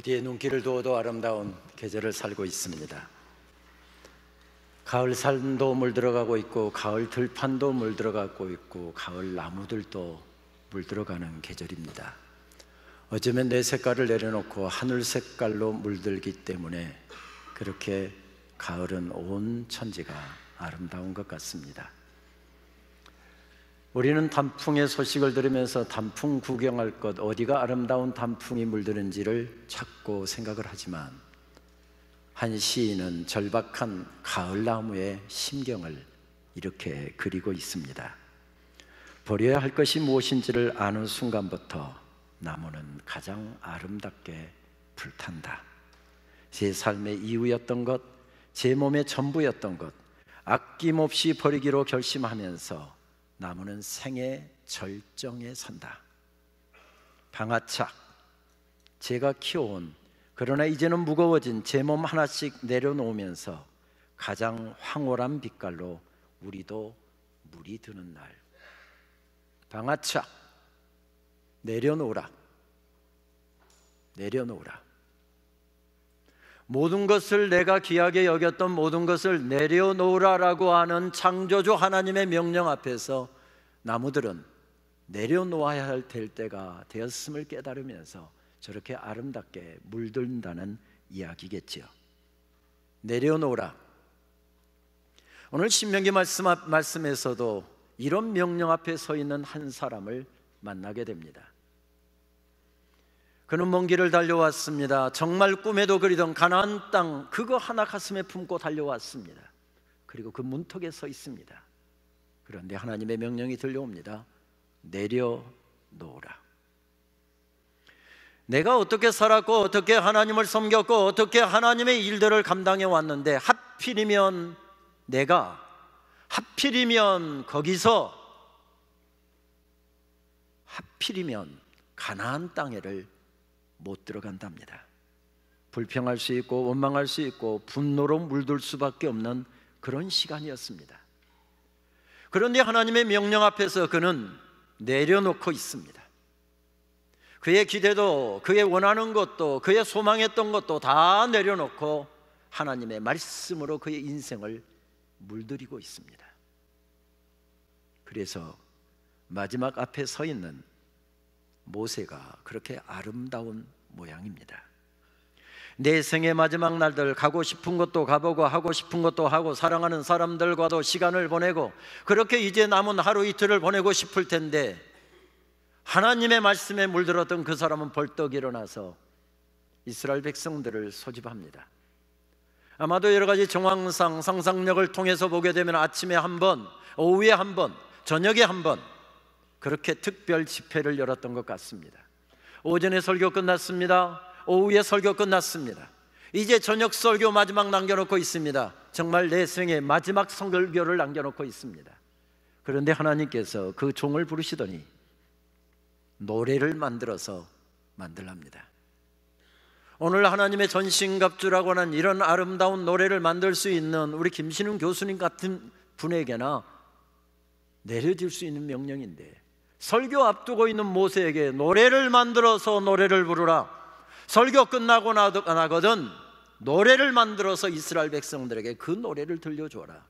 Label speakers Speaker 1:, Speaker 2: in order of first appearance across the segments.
Speaker 1: 어디에 눈길을 두어도 아름다운 계절을 살고 있습니다. 가을 산도 물들어가고 있고, 가을 들판도 물들어가고 있고, 가을 나무들도 물들어가는 계절입니다. 어쩌면 내 색깔을 내려놓고 하늘 색깔로 물들기 때문에 그렇게 가을은 온 천지가 아름다운 것 같습니다. 우리는 단풍의 소식을 들으면서 단풍 구경할 것, 어디가 아름다운 단풍이 물드는지를 찾고 생각을 하지만, 한 시인은 절박한 가을나무의 심경을 이렇게 그리고 있습니다. 버려야 할 것이 무엇인지를 아는 순간부터 나무는 가장 아름답게 불탄다. 제 삶의 이유였던 것, 제 몸의 전부였던 것, 아낌없이 버리기로 결심하면서 나무는 생의 절정에 선다. 방아착, 제가 키워온, 그러나 이제는 무거워진 제 몸 하나씩 내려놓으면서 가장 황홀한 빛깔로 우리도 물이 드는 날. 방아착, 내려놓으라. 내려놓으라. 모든 것을, 내가 귀하게 여겼던 모든 것을 내려놓으라라고 하는 창조주 하나님의 명령 앞에서 나무들은 내려놓아야 될 때가 되었음을 깨달으면서 저렇게 아름답게 물든다는 이야기겠지요. 내려놓으라. 오늘 신명기 말씀에서도 이런 명령 앞에 서 있는 한 사람을 만나게 됩니다. 그는 먼 길을 달려왔습니다. 정말 꿈에도 그리던 가나안 땅, 그거 하나 가슴에 품고 달려왔습니다. 그리고 그 문턱에 서 있습니다. 그런데 하나님의 명령이 들려옵니다. 내려놓으라. 내가 어떻게 살았고, 어떻게 하나님을 섬겼고, 어떻게 하나님의 일들을 감당해 왔는데, 하필이면 내가, 하필이면 거기서, 하필이면 가나안 땅에를 못 들어간답니다. 불평할 수 있고 원망할 수 있고 분노로 물들 수밖에 없는 그런 시간이었습니다. 그런데 하나님의 명령 앞에서 그는 내려놓고 있습니다. 그의 기대도, 그의 원하는 것도, 그의 소망했던 것도 다 내려놓고 하나님의 말씀으로 그의 인생을 물들이고 있습니다. 그래서 마지막 앞에 서 있는 모세가 그렇게 아름다운 모양입니다. 내 생의 마지막 날들, 가고 싶은 것도 가보고 하고 싶은 것도 하고 사랑하는 사람들과도 시간을 보내고 그렇게 이제 남은 하루 이틀을 보내고 싶을 텐데, 하나님의 말씀에 물들었던 그 사람은 벌떡 일어나서 이스라엘 백성들을 소집합니다. 아마도 여러 가지 정황상 상상력을 통해서 보게 되면 아침에 한 번, 오후에 한 번, 저녁에 한 번, 그렇게 특별 집회를 열었던 것 같습니다. 오전에 설교 끝났습니다. 오후에 설교 끝났습니다. 이제 저녁 설교 마지막 남겨놓고 있습니다. 정말 내 생의 마지막 설교를 남겨놓고 있습니다. 그런데 하나님께서 그 종을 부르시더니 노래를 만들어서 만들랍니다. 오늘 하나님의 전신갑주라고 하는 이런 아름다운 노래를 만들 수 있는 우리 김신웅 교수님 같은 분에게나 내려질 수 있는 명령인데, 설교 앞두고 있는 모세에게 노래를 만들어서 노래를 부르라. 설교 끝나고 나거든 노래를 만들어서 이스라엘 백성들에게 그 노래를 들려줘라.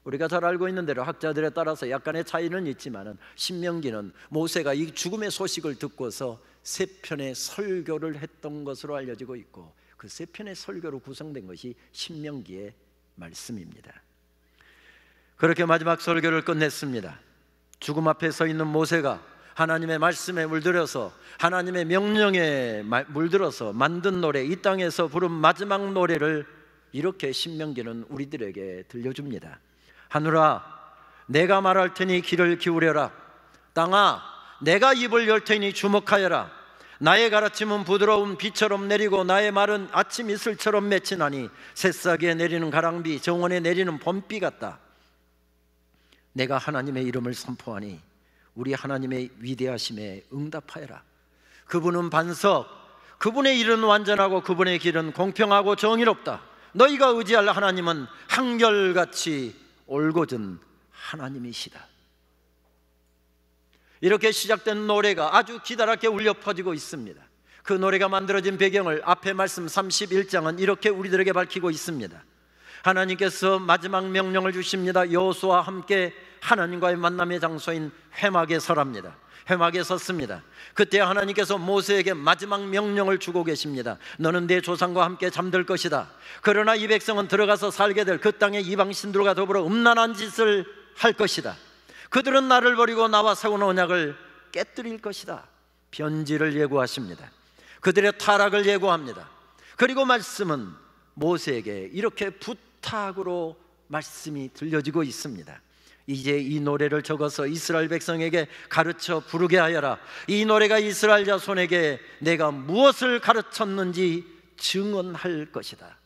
Speaker 1: 우리가 잘 알고 있는 대로 학자들에 따라서 약간의 차이는 있지만 신명기는 모세가 이 죽음의 소식을 듣고서 세 편의 설교를 했던 것으로 알려지고 있고, 그 세 편의 설교로 구성된 것이 신명기의 말씀입니다. 그렇게 마지막 설교를 끝냈습니다. 죽음 앞에 서 있는 모세가 하나님의 말씀에 물들여서, 하나님의 명령에 물들어서 만든 노래, 이 땅에서 부른 마지막 노래를 이렇게 신명기는 우리들에게 들려줍니다. 하늘아, 내가 말할 테니 귀를 기울여라. 땅아, 내가 입을 열 테니 주목하여라. 나의 가르침은 부드러운 비처럼 내리고 나의 말은 아침 이슬처럼 맺히나니 새싹에 내리는 가랑비, 정원에 내리는 봄비 같다. 내가 하나님의 이름을 선포하니 우리 하나님의 위대하심에 응답하여라. 그분은 반석, 그분의 일은 완전하고 그분의 길은 공평하고 정의롭다. 너희가 의지할 하나님은 한결같이 올곧은 하나님이시다. 이렇게 시작된 노래가 아주 기다랗게 울려 퍼지고 있습니다. 그 노래가 만들어진 배경을 앞에 말씀 31장은 이렇게 우리들에게 밝히고 있습니다. 하나님께서 마지막 명령을 주십니다. 여호수아와 함께 하나님과의 만남의 장소인 회막에 서랍니다. 회막에 섰습니다. 그때 하나님께서 모세에게 마지막 명령을 주고 계십니다. 너는 내 조상과 함께 잠들 것이다. 그러나 이 백성은 들어가서 살게 될 그 땅의 이방신들과 더불어 음란한 짓을 할 것이다. 그들은 나를 버리고 나와 세운 언약을 깨뜨릴 것이다. 변질을 예고하십니다. 그들의 타락을 예고합니다. 그리고 말씀은 모세에게 이렇게 부탁으로 말씀이 들려지고 있습니다. 이제 이 노래를 적어서 이스라엘 백성에게 가르쳐 부르게 하여라. 이 노래가 이스라엘 자손에게 내가 무엇을 가르쳤는지 증언할 것이다.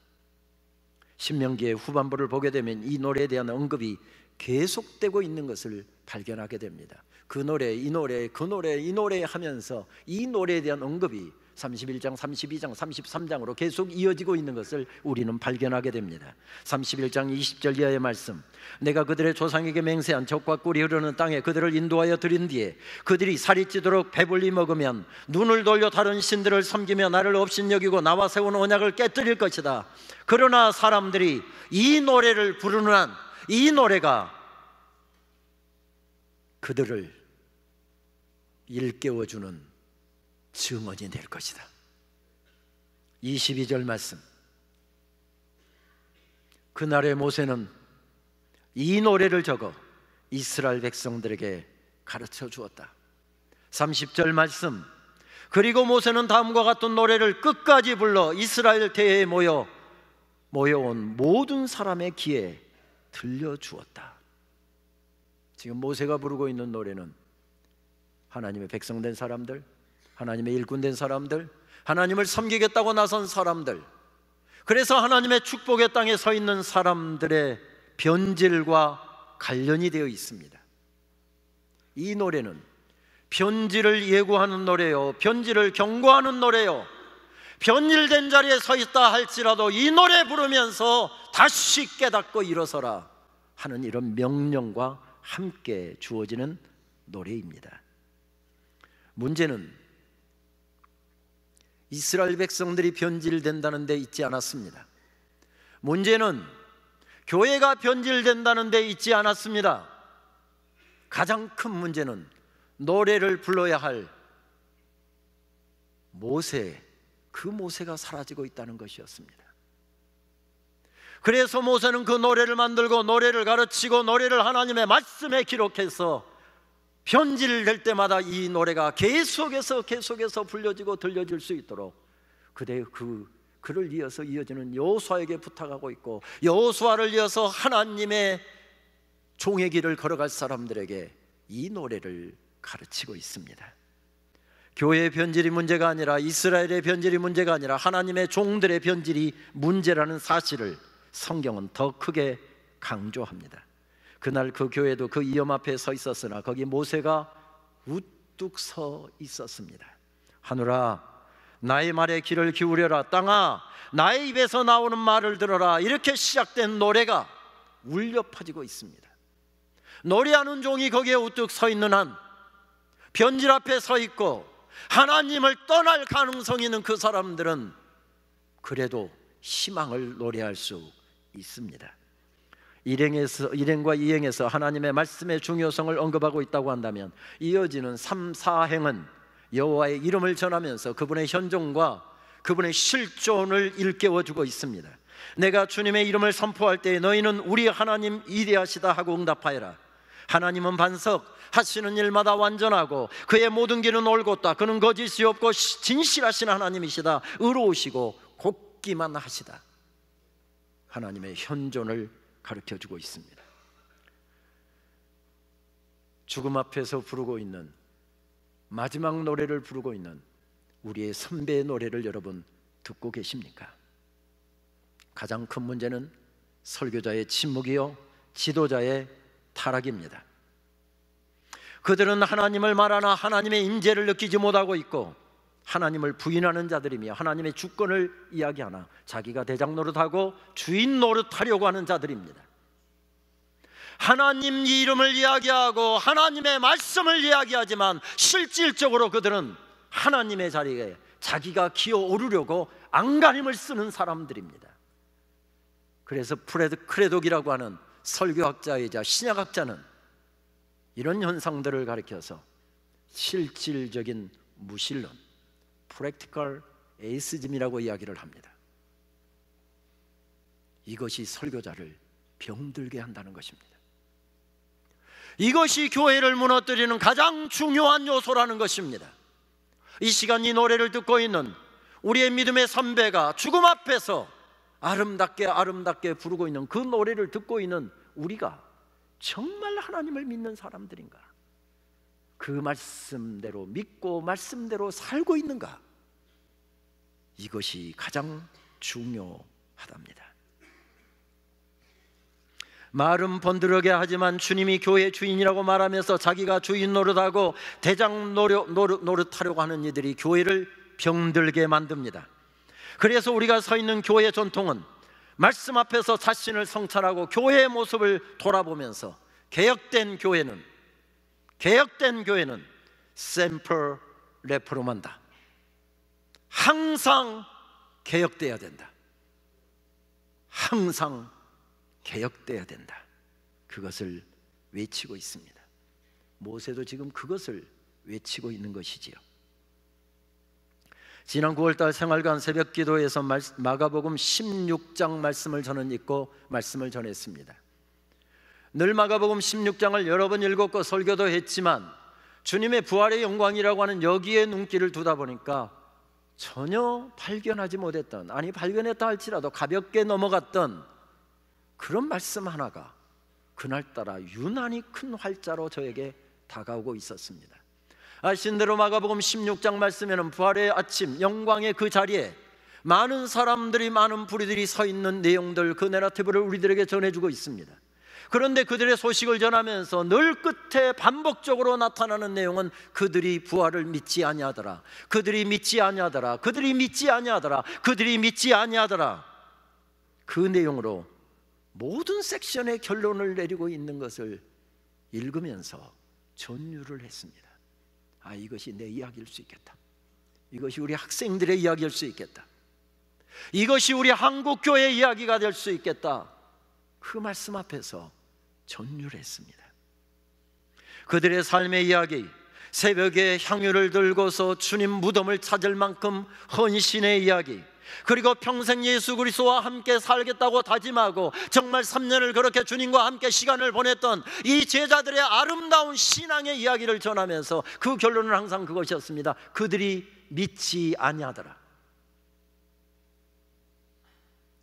Speaker 1: 신명기의 후반부를 보게 되면 이 노래에 대한 언급이 계속되고 있는 것을 발견하게 됩니다. 그 노래, 이 노래, 그 노래, 이 노래 하면서 이 노래에 대한 언급이 31장, 32장, 33장으로 계속 이어지고 있는 것을 우리는 발견하게 됩니다. 31장 20절 이하의 말씀, 내가 그들의 조상에게 맹세한 젖과 꿀이 흐르는 땅에 그들을 인도하여 들인 뒤에 그들이 살이 찌도록 배불리 먹으면 눈을 돌려 다른 신들을 섬기며 나를 업신여기고 나와 세운 언약을 깨뜨릴 것이다. 그러나 사람들이 이 노래를 부르는 한 이 노래가 그들을 일깨워주는 증언이 될 것이다. 22절 말씀, 그날의 모세는 이 노래를 적어 이스라엘 백성들에게 가르쳐 주었다. 30절 말씀, 그리고 모세는 다음과 같은 노래를 끝까지 불러 이스라엘 대회에 모여온 모든 사람의 귀에 들려주었다. 지금 모세가 부르고 있는 노래는 하나님의 백성된 사람들, 하나님의 일꾼된 사람들, 하나님을 섬기겠다고 나선 사람들, 그래서 하나님의 축복의 땅에 서 있는 사람들의 변질과 관련이 되어 있습니다. 이 노래는 변질을 예고하는 노래요, 변질을 경고하는 노래요. 변질된 자리에 서 있다 할지라도 이 노래 부르면서 다시 깨닫고 일어서라 하는 이런 명령과 함께 주어지는 노래입니다. 문제는 이스라엘 백성들이 변질된다는 데 있지 않았습니다. 문제는 교회가 변질된다는 데 있지 않았습니다. 가장 큰 문제는 노래를 불러야 할 모세, 그 모세가 사라지고 있다는 것이었습니다. 그래서 모세는 그 노래를 만들고 노래를 가르치고 노래를 하나님의 말씀에 기록해서 변질될 때마다 이 노래가 계속해서 불려지고 들려질 수 있도록 그를 이어서 이어지는 여호수아에게 부탁하고 있고, 여호수아를 이어서 하나님의 종의 길을 걸어갈 사람들에게 이 노래를 가르치고 있습니다. 교회의 변질이 문제가 아니라, 이스라엘의 변질이 문제가 아니라 하나님의 종들의 변질이 문제라는 사실을 성경은 더 크게 강조합니다. 그날 그 교회도 그 위험 앞에 서 있었으나 거기 모세가 우뚝 서 있었습니다. 하늘아, 나의 말에 귀를 기울여라. 땅아, 나의 입에서 나오는 말을 들어라. 이렇게 시작된 노래가 울려 퍼지고 있습니다. 노래하는 종이 거기에 우뚝 서 있는 한, 변질 앞에 서 있고 하나님을 떠날 가능성이 있는 그 사람들은 그래도 희망을 노래할 수 있습니다. 일행과 이행에서 하나님의 말씀의 중요성을 언급하고 있다고 한다면, 이어지는 3, 4행은 여호와의 이름을 전하면서 그분의 현존과 그분의 실존을 일깨워주고 있습니다. 내가 주님의 이름을 선포할 때 너희는 우리 하나님 위대하시다 하고 응답하여라. 하나님은 반석, 하시는 일마다 완전하고 그의 모든 길은 옳고다. 그는 거짓이 없고 진실하신 하나님이시다. 의로우시고 곱기만 하시다. 하나님의 현존을 가르쳐주고 있습니다. 죽음 앞에서 부르고 있는 마지막 노래를 부르고 있는 우리의 선배의 노래를 여러분 듣고 계십니까? 가장 큰 문제는 설교자의 침묵이요, 지도자의 타락입니다. 그들은 하나님을 말하나 하나님의 임재를 느끼지 못하고 있고, 하나님을 부인하는 자들이며 하나님의 주권을 이야기하나 자기가 대장 노릇하고 주인 노릇하려고 하는 자들입니다. 하나님 이름을 이야기하고 하나님의 말씀을 이야기하지만 실질적으로 그들은 하나님의 자리에 자기가 기어오르려고 안간힘을 쓰는 사람들입니다. 그래서 프레드 크레독이라고 하는 설교학자이자 신약학자는 이런 현상들을 가리켜서 실질적인 무신론, 프랙티컬 에이스즘이라고 이야기를 합니다. 이것이 설교자를 병들게 한다는 것입니다. 이것이 교회를 무너뜨리는 가장 중요한 요소라는 것입니다. 이 시간 이 노래를 듣고 있는 우리의 믿음의 선배가 죽음 앞에서 아름답게 아름답게 부르고 있는 그 노래를 듣고 있는 우리가 정말 하나님을 믿는 사람들인가? 그 말씀대로 믿고 말씀대로 살고 있는가? 이것이 가장 중요하답니다. 말은 번드러게 하지만 주님이 교회 주인이라고 말하면서 자기가 주인 노릇하고 대장 노릇하려고 하는 이들이 교회를 병들게 만듭니다. 그래서 우리가 서 있는 교회의 전통은 말씀 앞에서 자신을 성찰하고 교회의 모습을 돌아보면서 개혁된 교회는 셈퍼 레포르만다. 항상 개혁돼야 된다. 항상 개혁돼야 된다. 그것을 외치고 있습니다. 모세도 지금 그것을 외치고 있는 것이지요. 지난 9월달 생활관 새벽기도에서 마가복음 16장 말씀을 저는 읽고 말씀을 전했습니다. 늘 마가복음 16장을 여러 번 읽었고 설교도 했지만 주님의 부활의 영광이라고 하는 여기에 눈길을 두다 보니까 전혀 발견하지 못했던, 아니 발견했다 할지라도 가볍게 넘어갔던 그런 말씀 하나가 그날따라 유난히 큰 활자로 저에게 다가오고 있었습니다. 아신 대로 마가복음 16장 말씀에는 부활의 아침 영광의 그 자리에 많은 사람들이, 많은 부리들이 서 있는 내용들, 그 내러티브를 우리들에게 전해주고 있습니다. 그런데 그들의 소식을 전하면서 늘 끝에 반복적으로 나타나는 내용은 그들이 부활을 믿지 아니하더라, 그들이 믿지 아니하더라, 그들이 믿지 아니하더라, 그들이 믿지 아니하더라. 그 내용으로 모든 섹션의 결론을 내리고 있는 것을 읽으면서 전율을 했습니다. 아, 이것이 내 이야기일 수 있겠다. 이것이 우리 학생들의 이야기일 수 있겠다. 이것이 우리 한국교회의 이야기가 될 수 있겠다. 그 말씀 앞에서 전율했습니다. 그들의 삶의 이야기, 새벽에 향유를 들고서 주님 무덤을 찾을 만큼 헌신의 이야기, 그리고 평생 예수 그리스도와 함께 살겠다고 다짐하고 정말 3년을 그렇게 주님과 함께 시간을 보냈던 이 제자들의 아름다운 신앙의 이야기를 전하면서 그 결론은 항상 그것이었습니다. 그들이 믿지 아니하더라.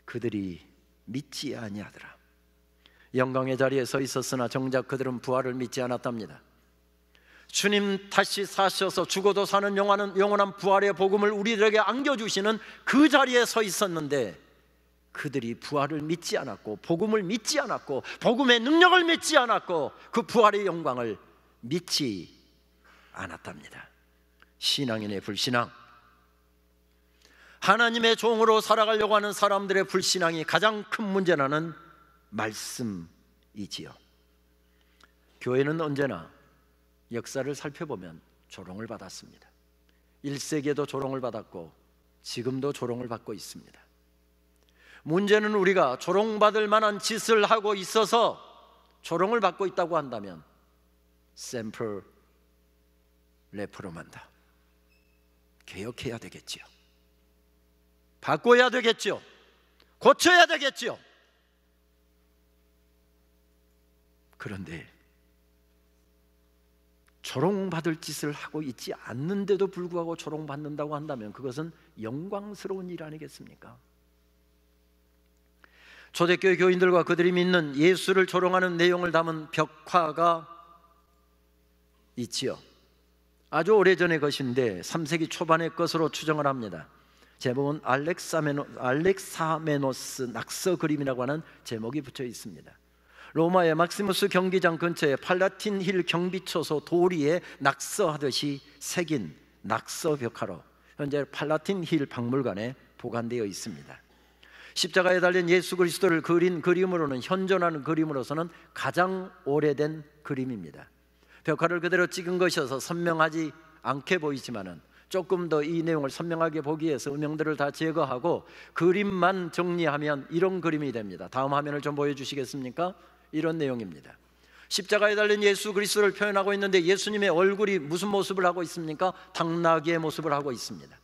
Speaker 1: 그들이 믿지 아니하더라. 영광의 자리에 서 있었으나 정작 그들은 부활을 믿지 않았답니다. 주님 다시 사셔서 죽어도 사는 영원한 부활의 복음을 우리들에게 안겨주시는 그 자리에 서 있었는데 그들이 부활을 믿지 않았고, 복음을 믿지 않았고, 복음의 능력을 믿지 않았고, 그 부활의 영광을 믿지 않았답니다. 신앙인의 불신앙, 하나님의 종으로 살아가려고 하는 사람들의 불신앙이 가장 큰 문제라는 말씀이지요. 교회는 언제나 역사를 살펴보면 조롱을 받았습니다. 1세기에도 조롱을 받았고 지금도 조롱을 받고 있습니다. 문제는 우리가 조롱받을 만한 짓을 하고 있어서 조롱을 받고 있다고 한다면 셈퍼 레포르만다. 개혁해야 되겠지요. 바꿔야 되겠지요. 고쳐야 되겠지요. 그런데 조롱받을 짓을 하고 있지 않는데도 불구하고 조롱받는다고 한다면 그것은 영광스러운 일 아니겠습니까? 초대교회 교인들과 그들이 믿는 예수를 조롱하는 내용을 담은 벽화가 있지요. 아주 오래전의 것인데 3세기 초반의 것으로 추정을 합니다. 제목은 알렉사메노스 낙서 그림이라고 하는 제목이 붙여 있습니다. 로마의 막시무스 경기장 근처에 팔라틴 힐 경비초소 도리에 낙서하듯이 새긴 낙서 벽화로 현재 팔라틴 힐 박물관에 보관되어 있습니다. 십자가에 달린 예수 그리스도를 그린 그림으로는, 현존하는 그림으로서는 가장 오래된 그림입니다. 벽화를 그대로 찍은 것이어서 선명하지 않게 보이지만은 조금 더 이 내용을 선명하게 보기 위해서 음영들을 다 제거하고 그림만 정리하면 이런 그림이 됩니다. 다음 화면을 좀 보여주시겠습니까? 이런 내용입니다. 십자가에 달린 예수 그리스도를 표현하고 있는데 예수님의 얼굴이 무슨 모습을 하고 있습니까? 당나귀의 모습을 하고 있습니다.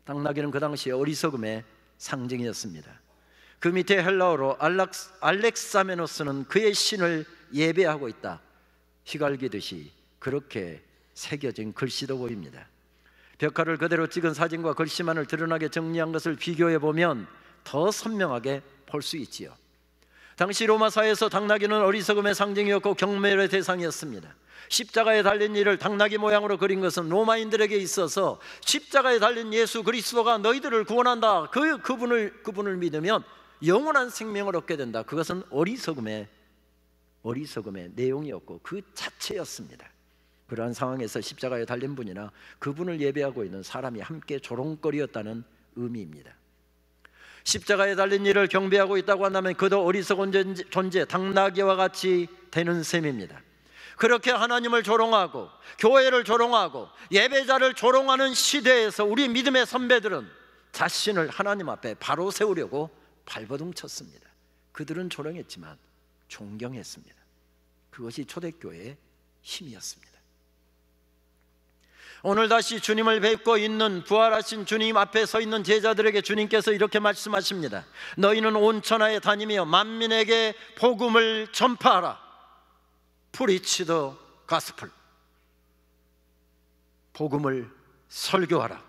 Speaker 1: 당나귀는 그 당시에 어리석음의 상징이었습니다. 그 밑에 헬라어로 알렉사메노스는 그의 신을 예배하고 있다, 휘갈기듯이 그렇게 새겨진 글씨도 보입니다. 벽화를 그대로 찍은 사진과 글씨만을 드러나게 정리한 것을 비교해 보면 더 선명하게 볼 수 있지요. 당시 로마 사회에서 당나귀는 어리석음의 상징이었고 경멸의 대상이었습니다. 십자가에 달린 이를 당나귀 모양으로 그린 것은 로마인들에게 있어서 십자가에 달린 예수 그리스도가 너희들을 구원한다, 그분을 믿으면 영원한 생명을 얻게 된다, 그것은 어리석음의 내용이었고 그 자체였습니다. 그러한 상황에서 십자가에 달린 분이나 그분을 예배하고 있는 사람이 함께 조롱거리였다는 의미입니다. 십자가에 달린 이를 경배하고 있다고 한다면 그도 어리석은 존재, 당나귀와 같이 되는 셈입니다. 그렇게 하나님을 조롱하고 교회를 조롱하고 예배자를 조롱하는 시대에서 우리 믿음의 선배들은 자신을 하나님 앞에 바로 세우려고 발버둥 쳤습니다. 그들은 조롱했지만 존경했습니다. 그것이 초대교회의 힘이었습니다. 오늘 다시 주님을 뵙고 있는 부활하신 주님 앞에 서 있는 제자들에게 주님께서 이렇게 말씀하십니다. 너희는 온 천하에 다니며 만민에게 복음을 전파하라. Preach the gospel. 복음을 설교하라.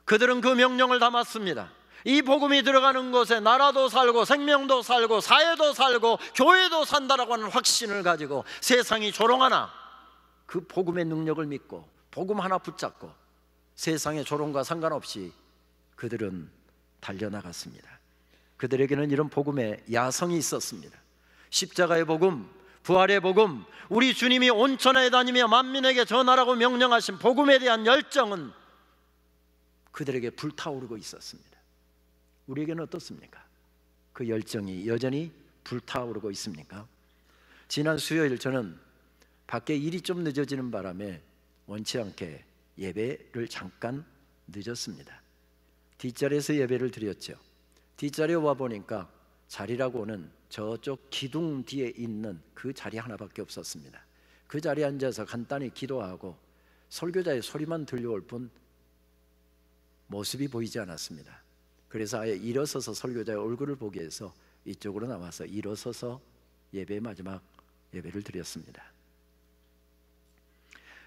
Speaker 1: 그들은 그 명령을 담았습니다. 이 복음이 들어가는 곳에 나라도 살고 생명도 살고 사회도 살고 교회도 산다라고 하는 확신을 가지고 세상이 조롱하나 그 복음의 능력을 믿고 복음 하나 붙잡고 세상의 조롱과 상관없이 그들은 달려나갔습니다. 그들에게는 이런 복음의 야성이 있었습니다. 십자가의 복음, 부활의 복음, 우리 주님이 온 천하에 다니며 만민에게 전하라고 명령하신 복음에 대한 열정은 그들에게 불타오르고 있었습니다. 우리에게는 어떻습니까? 그 열정이 여전히 불타오르고 있습니까? 지난 수요일 저는 밖에 일이 좀 늦어지는 바람에 원치 않게 예배를 잠깐 늦었습니다. 뒷자리에서 예배를 드렸죠. 뒷자리에 와보니까 자리라고는 저쪽 기둥 뒤에 있는 그 자리 하나밖에 없었습니다. 그 자리에 앉아서 간단히 기도하고 설교자의 소리만 들려올 뿐 모습이 보이지 않았습니다. 그래서 아예 일어서서 설교자의 얼굴을 보기 위해서 이쪽으로 나와서 일어서서 예배의 마지막 예배를 드렸습니다.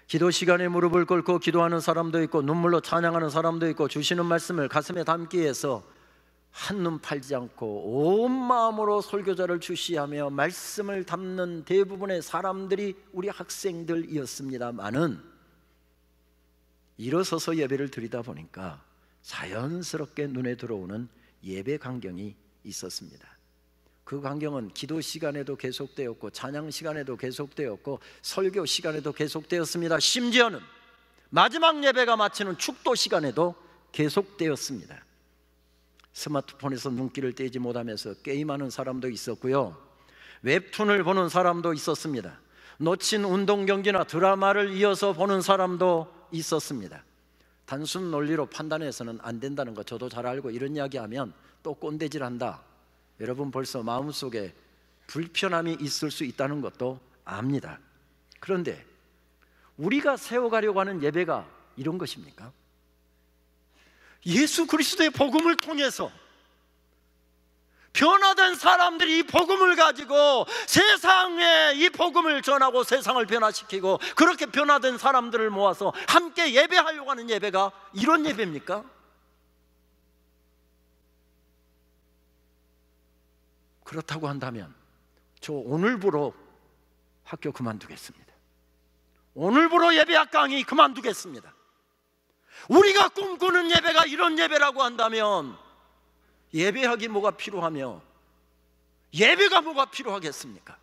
Speaker 1: 기도 시간에 무릎을 꿇고 기도하는 사람도 있고 눈물로 찬양하는 사람도 있고 주시는 말씀을 가슴에 담기 위해서 한눈 팔지 않고 온 마음으로 설교자를 주시하며 말씀을 담는 대부분의 사람들이 우리 학생들이었습니다마는 일어서서 예배를 드리다 보니까 자연스럽게 눈에 들어오는 예배 광경이 있었습니다. 그 광경은 기도 시간에도 계속되었고 찬양 시간에도 계속되었고 설교 시간에도 계속되었습니다. 심지어는 마지막 예배가 마치는 축도 시간에도 계속되었습니다. 스마트폰에서 눈길을 떼지 못하면서 게임하는 사람도 있었고요, 웹툰을 보는 사람도 있었습니다. 놓친 운동 경기나 드라마를 이어서 보는 사람도 있었습니다. 단순 논리로 판단해서는 안 된다는 거 저도 잘 알고, 이런 이야기하면 또 꼰대질한다, 여러분 벌써 마음속에 불편함이 있을 수 있다는 것도 압니다. 그런데 우리가 세워가려고 하는 예배가 이런 것입니까? 예수 그리스도의 복음을 통해서 변화된 사람들이 이 복음을 가지고 세상에 이 복음을 전하고 세상을 변화시키고, 그렇게 변화된 사람들을 모아서 함께 예배하려고 하는 예배가 이런 예배입니까? 그렇다고 한다면 저 오늘부로 학교 그만두겠습니다. 오늘부로 예배학 강의 그만두겠습니다. 우리가 꿈꾸는 예배가 이런 예배라고 한다면 예배학이 뭐가 필요하며 예배가 뭐가 필요하겠습니까?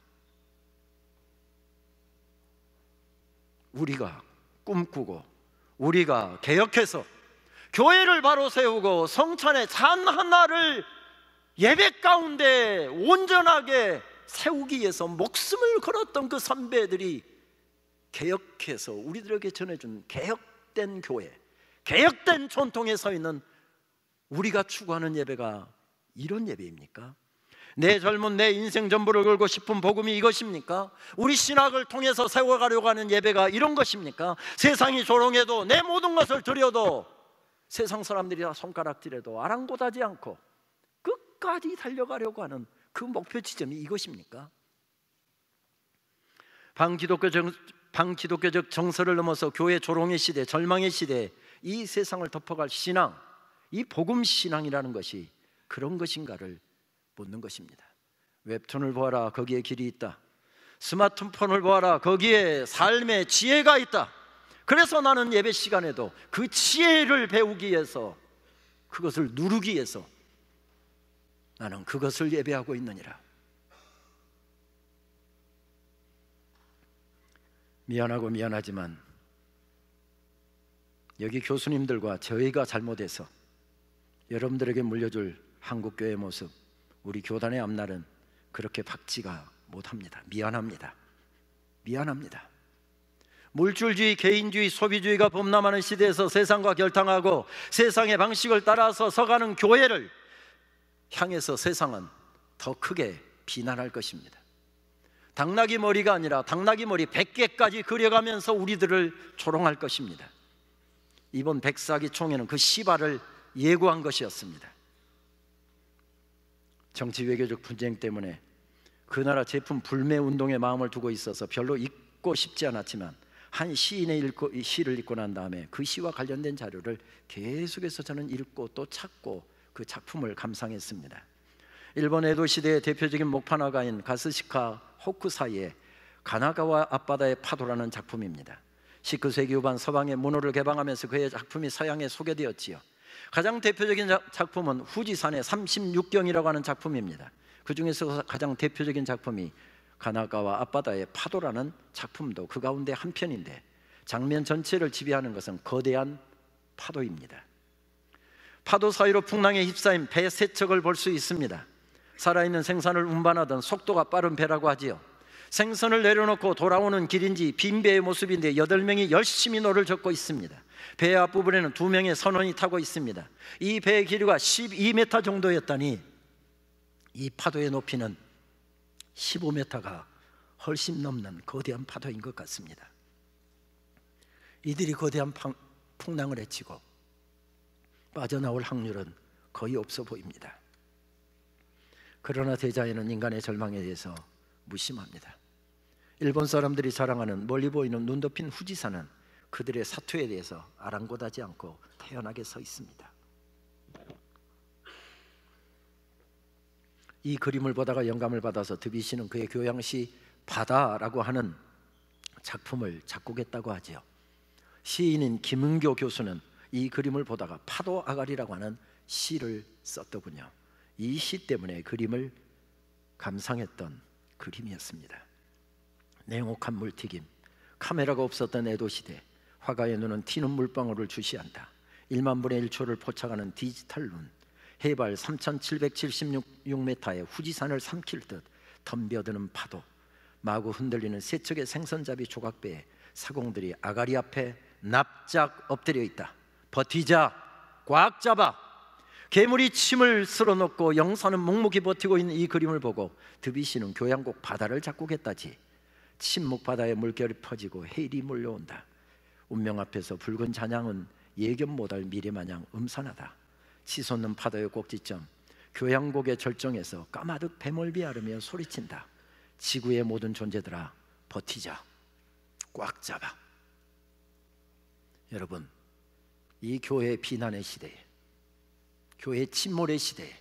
Speaker 1: 우리가 꿈꾸고 우리가 개혁해서 교회를 바로 세우고 성찬의 잔 하나를 예배 가운데 온전하게 세우기 위해서 목숨을 걸었던 그 선배들이 개혁해서 우리들에게 전해준 개혁 개혁된 교회, 개혁된 전통에 서 있는 우리가 추구하는 예배가 이런 예배입니까? 내 젊은 내 인생 전부를 걸고 싶은 복음이 이것입니까? 우리 신학을 통해서 세워가려고 하는 예배가 이런 것입니까? 세상이 조롱해도 내 모든 것을 드려도 세상 사람들이 다 손가락질해도 아랑곳하지 않고 끝까지 달려가려고 하는 그 목표 지점이 이것입니까? 반기독교적 정서를 넘어서 교회 조롱의 시대, 절망의 시대, 이 세상을 덮어갈 신앙, 이 복음 신앙이라는 것이 그런 것인가를 묻는 것입니다. 웹툰을 보아라, 거기에 길이 있다. 스마트폰을 보아라, 거기에 삶의 지혜가 있다. 그래서 나는 예배 시간에도 그 지혜를 배우기 위해서, 그것을 누르기 위해서 나는 그것을 예배하고 있느니라. 미안하고 미안하지만 여기 교수님들과 저희가 잘못해서 여러분들에게 물려줄 한국교회의 모습, 우리 교단의 앞날은 그렇게 밝지가 못합니다. 미안합니다. 미안합니다. 물질주의, 개인주의, 소비주의가 범람하는 시대에서 세상과 결탁하고 세상의 방식을 따라서 서가는 교회를 향해서 세상은 더 크게 비난할 것입니다. 당나귀 머리가 아니라 당나귀 머리 100개까지 그려가면서 우리들을 조롱할 것입니다. 이번 백사기 총회는 그 시발을 예고한 것이었습니다. 정치 외교적 분쟁 때문에 그 나라 제품 불매 운동에 마음을 두고 있어서 별로 읽고 싶지 않았지만 한 시인의 시를 읽고 난 다음에 그 시와 관련된 자료를 계속해서 저는 읽고 또 찾고 그 작품을 감상했습니다. 일본 에도 시대의 대표적인 목판화가인 가스시카 호쿠사이의 가나가와 앞바다의 파도라는 작품입니다. 19세기 후반 서방의 문호를 개방하면서 그의 작품이 서양에 소개되었지요. 가장 대표적인 작품은 후지산의 36경이라고 하는 작품입니다. 그 중에서 가장 대표적인 작품이 가나가와 앞바다의 파도라는 작품도 그 가운데 한 편인데, 장면 전체를 지배하는 것은 거대한 파도입니다. 파도 사이로 풍랑에 휩싸인 배 세 척을 볼 수 있습니다. 살아있는 생선을 운반하던 속도가 빠른 배라고 하지요. 생선을 내려놓고 돌아오는 길인지 빈 배의 모습인데 8명이 열심히 노를 젓고 있습니다. 배 앞부분에는 2명의 선원이 타고 있습니다. 이 배의 길이가 12m 정도였다니 이 파도의 높이는 15m가 훨씬 넘는 거대한 파도인 것 같습니다. 이들이 거대한 풍랑을 헤치고 빠져나올 확률은 거의 없어 보입니다. 그러나 대자연은 인간의 절망에 대해서 무심합니다. 일본 사람들이 자랑하는 멀리 보이는 눈 덮인 후지산은 그들의 사투에 대해서 아랑곳하지 않고 태연하게 서 있습니다. 이 그림을 보다가 영감을 받아서 드뷔시는 그의 교양시 바다라고 하는 작품을 작곡했다고 하지요. 시인인 김은교 교수는 이 그림을 보다가 파도 아가리라고 하는 시를 썼더군요. 이 시 때문에 그림을 감상했던 그림이었습니다. 냉혹한 물튀김, 카메라가 없었던 에도 시대, 화가의 눈은 튀는 물방울을 주시한다. 1만 분의 1초를 포착하는 디지털 눈, 해발 3,776m의 후지산을 삼킬 듯 덤벼드는 파도, 마구 흔들리는 세 척의 생선잡이 조각배에 사공들이 아가리 앞에 납작 엎드려 있다. 버티자, 꽉 잡아. 괴물이 침을 쓸어넣고 영사는 묵묵히 버티고 있는 이 그림을 보고 드뷔시는 교향곡 바다를 작곡했다지. 침묵 바다에 물결이 퍼지고 해일이 몰려온다. 운명 앞에서 붉은 잔향은 예견 못할 미래마냥 음산하다. 치솟는 파도의 꼭지점, 교향곡의 절정에서 까마득 배멀비 앓으며 소리친다. 지구의 모든 존재들아, 버티자, 꽉 잡아. 여러분, 이 교회의 비난의 시대에, 교회의 침몰의 시대에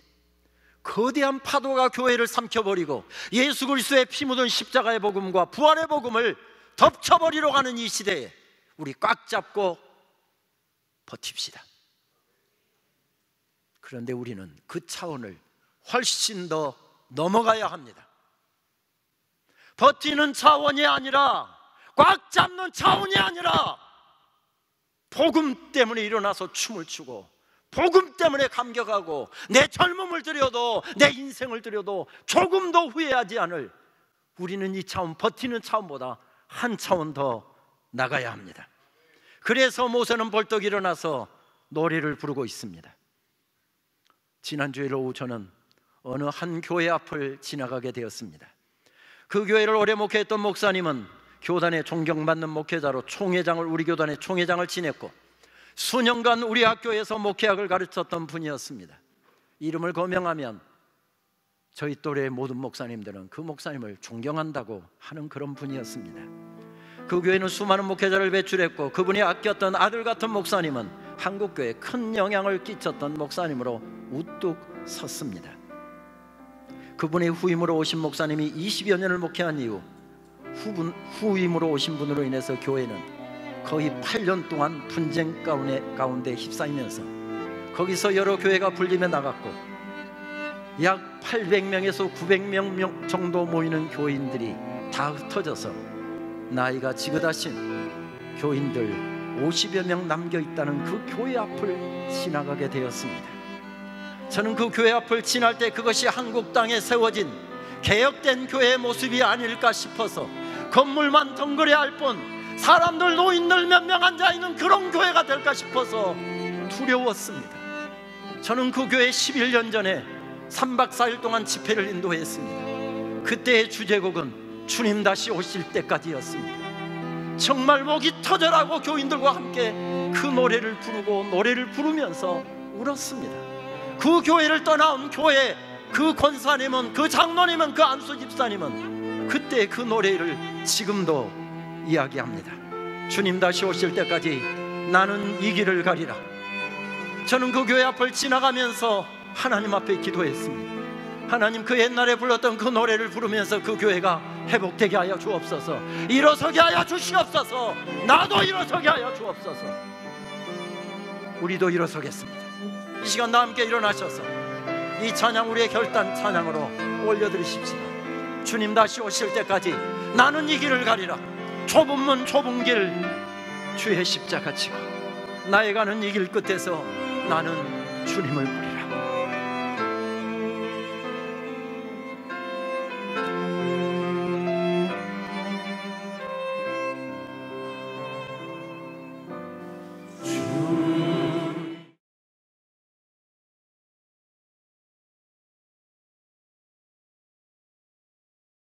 Speaker 1: 거대한 파도가 교회를 삼켜버리고 예수 그리스도의 피 묻은 십자가의 복음과 부활의 복음을 덮쳐버리러 가는 이 시대에 우리 꽉 잡고 버팁시다. 그런데 우리는 그 차원을 훨씬 더 넘어가야 합니다. 버티는 차원이 아니라, 꽉 잡는 차원이 아니라, 복음 때문에 일어나서 춤을 추고 복음 때문에 감격하고 내 젊음을 들여도, 내 인생을 들여도 조금도 후회하지 않을, 우리는 이 차원, 버티는 차원보다 한 차원 더 나가야 합니다. 그래서 모세는 벌떡 일어나서 노래를 부르고 있습니다. 지난주일 오후 저는 어느 한 교회 앞을 지나가게 되었습니다. 그 교회를 오래 목회했던 목사님은 교단의 존경받는 목회자로 우리 교단의 총회장을 지냈고 수년간 우리 학교에서 목회학을 가르쳤던 분이었습니다. 이름을 거명하면 저희 또래의 모든 목사님들은 그 목사님을 존경한다고 하는 그런 분이었습니다. 그 교회는 수많은 목회자를 배출했고 그분이 아꼈던 아들 같은 목사님은 한국교회에 큰 영향을 끼쳤던 목사님으로 우뚝 섰습니다. 그분의 후임으로 오신 목사님이 20여 년을 목회한 이후 후임으로 오신 분으로 인해서 교회는 거의 8년 동안 분쟁 가운데 휩싸이면서 거기서 여러 교회가 분림해 나갔고 약 800명에서 900명 정도 모이는 교인들이 다 흩어져서 나이가 지긋하신 교인들 50여 명 남겨있다는 그 교회 앞을 지나가게 되었습니다. 저는 그 교회 앞을 지날 때 그것이 한국 땅에 세워진 개혁된 교회의 모습이 아닐까 싶어서 건물만 덩그레할 뿐 사람들, 노인들 몇 명 앉아있는 그런 교회가 될까 싶어서 두려웠습니다. 저는 그 교회 11년 전에 3박 4일 동안 집회를 인도했습니다. 그때의 주제곡은 주님 다시 오실 때까지였습니다. 정말 목이 터져라고 교인들과 함께 그 노래를 부르면서 울었습니다. 그 교회를 떠나온 교회 그 권사님은, 그 장로님은, 그 안수 집사님은 그때 그 노래를 지금도 이야기합니다. 주님 다시 오실 때까지 나는 이 길을 가리라. 저는 그 교회 앞을 지나가면서 하나님 앞에 기도했습니다. 하나님, 그 옛날에 불렀던 그 노래를 부르면서 그 교회가 회복되게 하여 주옵소서. 일어서게 하여 주시옵소서. 나도 일어서게 하여 주옵소서. 우리도 일어서겠습니다. 이 시간 다 함께 일어나셔서 이 찬양, 우리의 결단 찬양으로 올려드리십시오. 주님 다시 오실 때까지 나는 이 길을 가리라. 좁은 문 좁은 길 주의 십자가 지고 나의 가는 이 길 끝에서 나는 주님을 부리라.